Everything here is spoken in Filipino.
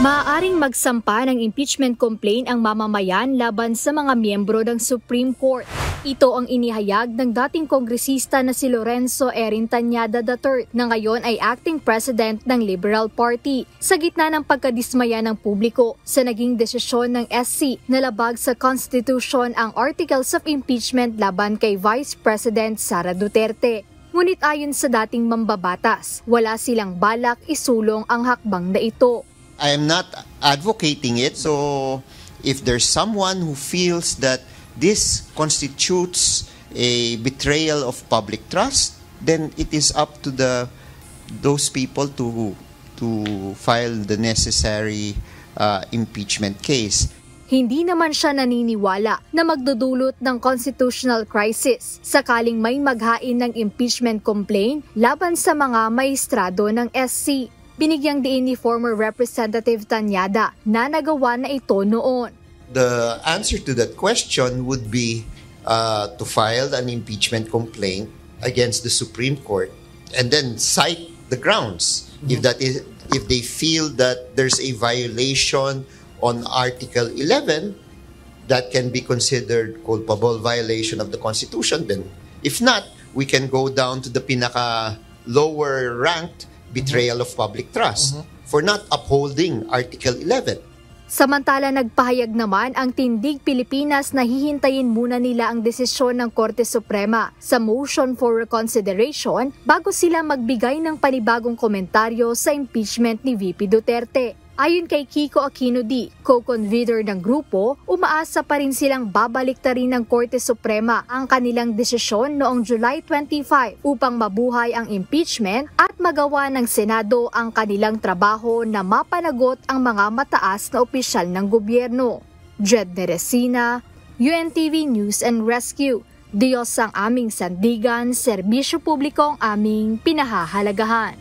Maaaring magsampa ng impeachment complaint ang mamamayan laban sa mga miyembro ng Supreme Court. Ito ang inihayag ng dating kongresista na si Lorenzo Erin Tañada III na ngayon ay acting president ng Liberal Party sa gitna ng pagkadismaya ng publiko sa naging desisyon ng SC na labag sa Constitution ang Articles of Impeachment laban kay Vice President Sara Duterte. Ngunit ayon sa dating mambabatas, wala silang balak isulong ang hakbang na ito. I am not advocating it, so if there's someone who feels that this constitutes a betrayal of public trust, then it is up to those people to file the necessary impeachment case. Hindi naman siya naniniwala na magdudulot ng constitutional crisis sakaling may maghain ng impeachment complaint laban sa mga maestrado ng SC. Binigyang diin ni former Representative Tañada na nagawa na ito noon. The answer to that question would be to file an impeachment complaint against the Supreme Court and then cite the grounds. If they feel that there's a violation on Article 11 that can be considered culpable violation of the Constitution, then if not, we can go down to the pinaka lower ranked betrayal of public trust for not upholding Article 11. Samantala nagpahayag naman ang Tindig Pilipinas na hihintayin muna nila ang desisyon ng Korte Suprema sa motion for reconsideration bago sila magbigay ng panibagong komentaryo sa impeachment ni VP Duterte. Ayon kay Kiko Aquino D, co-convener ng grupo, umaasa pa rin silang babaliktarin ng Korte Suprema ang kanilang desisyon noong July 25 upang mabuhay ang impeachment at magawa ng Senado ang kanilang trabaho na mapanagot ang mga mataas na opisyal ng gobyerno. Jed Neresina, UNTV News and Rescue. Diyos ang aming sandigan, serbisyo publiko ang aming pinahahalagahan.